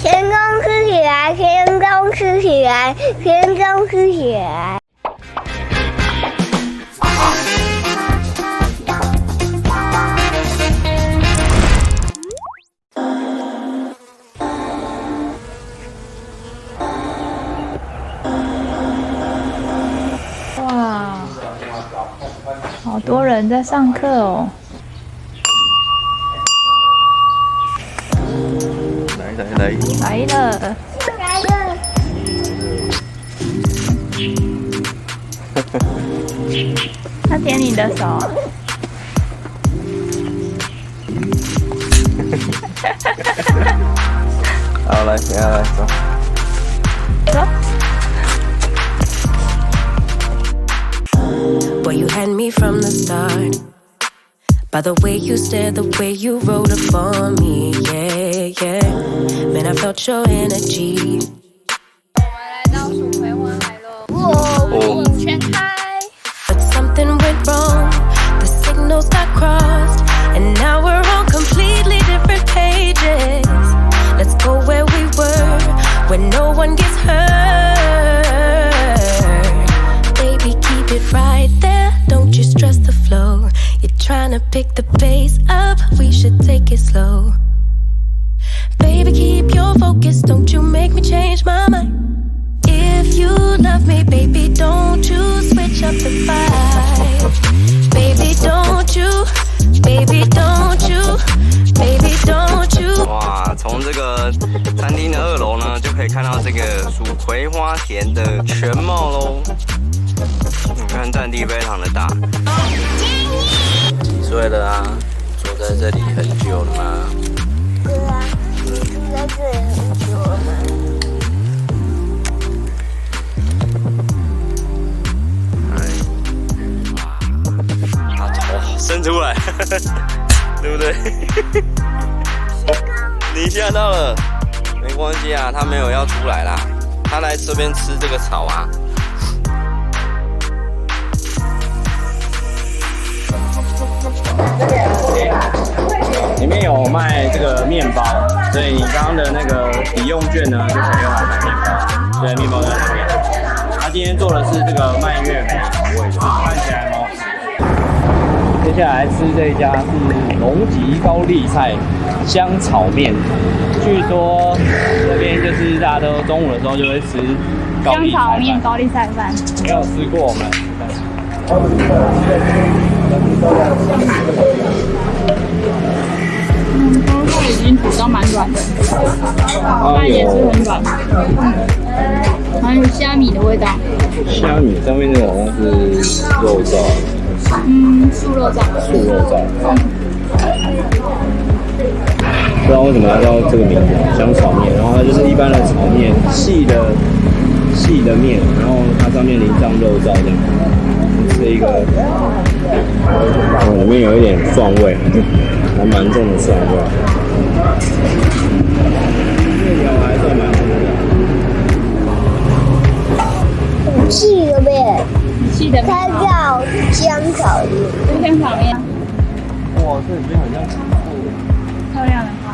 天空吃起来，天空吃起来，天空吃起来。哇，好多人在上课哦。来了。他舔你的手。好，来，等下来走。走。Boy, you had me from the start. By the way you stared, the way you rolled up on me, yeah, yeah. Man, I felt your energy. 我们来倒数回环海喽！5全开。But something went wrong. The signals got crossed, and now we're on completely different pages. Let's go where we were, where no one gets hurt. Baby, keep it right there. Don't you stress the flow. You're trying to pick the pace up. We should take it slow. Baby, keep your focus. Don't you make me change my mind. If you love me, baby, don't you switch up the vibe. Baby, don't you, baby, don't you, baby, don't you. 哇，从这个餐厅的2楼呢，就可以看到这个属葵花田的全貌喽。你看占地非常的大。几岁了啊？住在这里很久了吗？对啊，你住在这里很久了吗？把头伸出来，对不对？你吓到了，没关系啊，他没有要出来啦，他来这边吃这个草啊。里面有卖这个面包，所以你刚刚的那个抵用券呢，就可以用来买面包。对，面包在那边。他今天做的是这个蔓越莓口味的，看起来蛮好吃的。接下来吃这一家是龙吉高丽菜香炒面，据说这边就是大家都中午的时候就会吃高丽菜饭。香炒面、高丽菜饭。没有吃过，我们包菜已经煮到蛮软的，饭也是很软，还有虾米的味道。虾米上面那个好像是肉燥，素肉燥。素肉燥。不知道为什么要叫这个名字，香炒面。然后它就是一般的炒面，细的面，然后它上面淋上肉燥这样，是一个，里面有一点蒜味，还蛮重的蒜味。面条还算蛮多的。很细的面，细的面。它叫香炒面。香炒面。哇，这里面好像漂亮的花。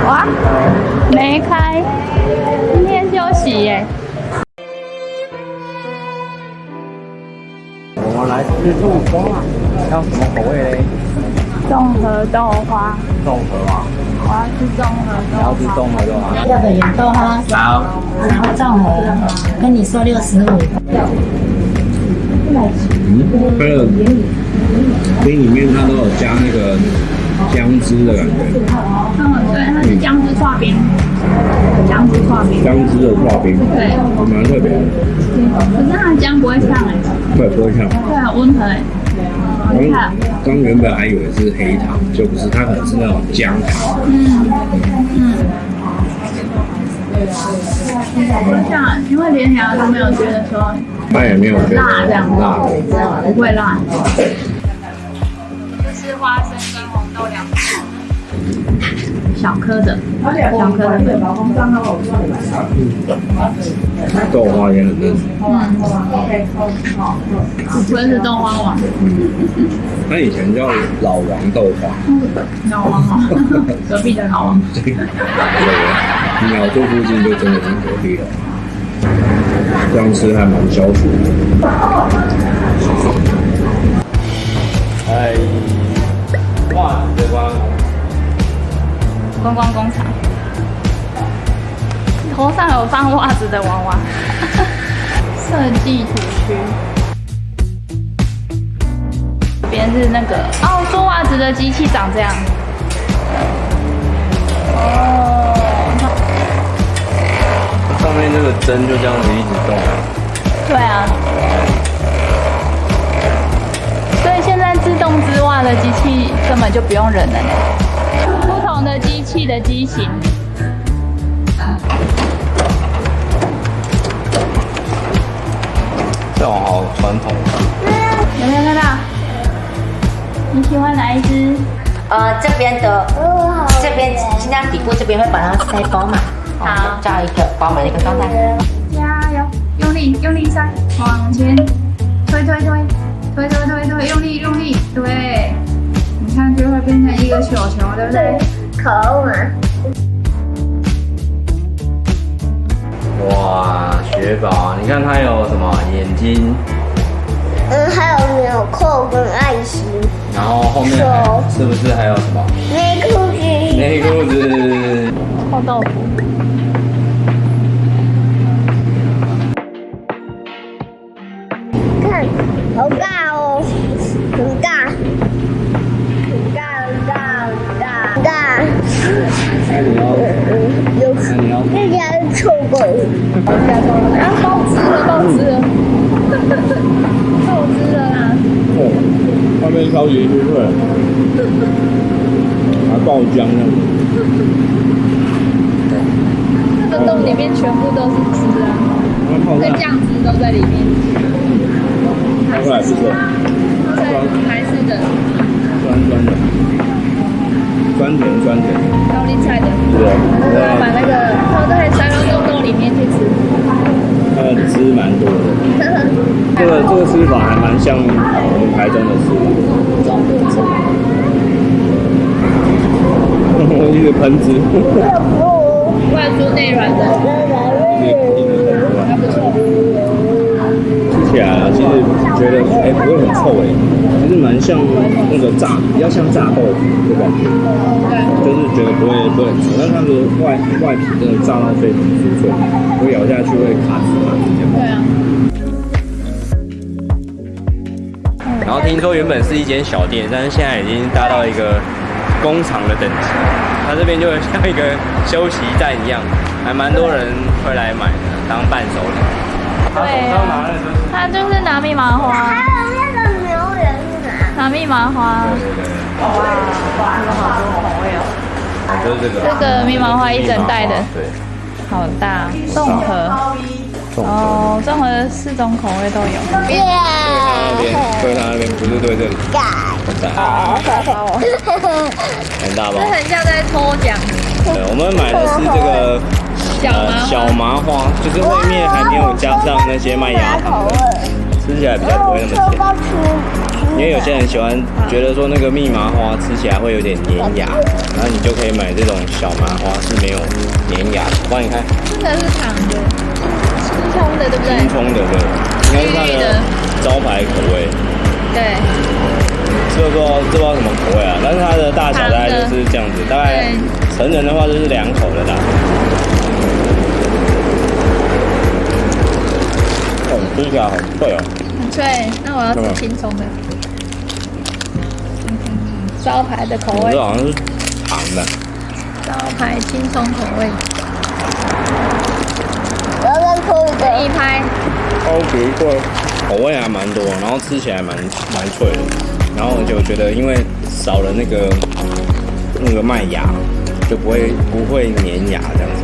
哇，没开，今天休息耶。我们来吃豆花，要什么口味嘞？综合豆花。综合吗？我要吃综合豆花。要吃综合豆花。要的有豆花，好。然后综合，跟你说65。它的冰里面它都有加那个姜汁的感觉。对，它是姜汁刨冰，姜汁刨冰。姜汁的刨冰。对，蛮特别的。可是它的姜不会呛哎。对，不会呛。对，很温和哎。刚原本还以为是黑糖，就不是，它可能是那种姜糖。不会呛，因为连牙都没有觉得说它也没有觉得辣这样子，辣，不会辣。这是花生跟红豆2种。小颗的，小颗的。豆花也很嫩。不会是豆花王？它以前叫老王豆花。老王哦，隔壁的老王。对，鸟肚附近就真的是隔壁了。这样吃还蛮消暑的。哎，哇，这观光工厂，头上有放袜子的娃娃，设计图区。这边是那个哦，做袜子的机器长这样。哦，上面这个针就这样子一直动。对啊。所以现在自动织袜的机器根本就不用人了呢。不同的机器的机型。这种好传统。有没有看到？你喜欢哪一只？这边尽量底部这边会把它塞饱满，好，这样一个饱满的一个状态。加油，用力塞，往前推，用力，对，你看就会变成一个球球，对不对？可恶！哇，雪宝，你看它有什么眼睛，还有纽扣跟爱心，然后后面是不是还有什么内裤子，内裤子？臭豆腐。看，好大哦，很大，很大。那你要，那家是臭狗，啊，爆汁了啦！外面超级酥脆，还爆浆呢。这个洞里面全部都是汁啊，那酱汁都在里面。泡出来不错，台式的，酸甜，高丽菜的，对，把那个泡在沙拉洞里面去吃。它的汁蛮多的。这个吃法还蛮像我们台中的吃法。中部吃。一个盆子。外酥内软的，还不错。吃起来啊，其实觉得不会很臭其实蛮像那个比较像炸豆腐的感觉。对。就是觉得不会很臭，但它的外皮真的炸到非常酥脆，我咬下去会卡兹这样。对啊。然后听说原本是一间小店，但是现在已经达到一个工厂的等级。它这边就像一个休息站一样，还蛮多人会来买的，当伴手礼。对，他就是拿密码花。还有那个牛人拿密码花。对。哇，这个好多口味哦。就是这个。这个密码花一整袋的。对。好大，综合。哦，综合的4种口味都有。对他那边不是对这里。很大包。这很像在抽奖。我们买的是这个小麻花，就是外面还没有加上那些麦芽糖的，吃起来比较不会那么甜。因为有些人喜欢觉得说那个蜜麻花吃起来会有点黏牙，然后你就可以买这种小麻花是没有黏牙的。我帮你看，这个是糖的，青葱的，对不对？青葱的，对，应该是它的招牌口味。对。这不知道什么口味啊，但是它的大小大概就是这样子，大概成人的话就是2口的大小。吃起来很脆哦。很脆，那我要吃轻松的。招牌的口味。这好像是糖的。招牌轻松口味。我要抠一个一拍。超级脆，口味还蛮多，然后吃起来蛮脆的。然后就觉得因为少了那个麦芽，就不会粘牙这样子。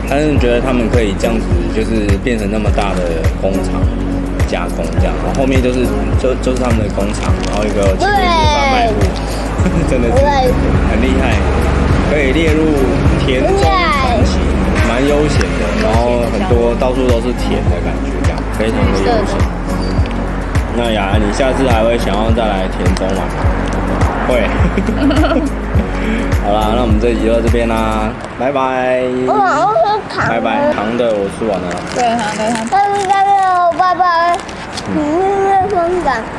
但是觉得他们可以这样子，就是变成那么大的工厂加工这样，然后后面就是他们的工厂，然后一个前面是贩卖部，真的是很厉害，可以列入田中传奇，蛮悠闲的，然后很多到处都是田的感觉，这样非常的悠闲。那雅安，你下次还会想要再来田中吗？会。好啦，那我们这一集就到这边啦，拜拜。我吃糖。拜拜，糖的我吃完了。对，好的，好的。拜拜。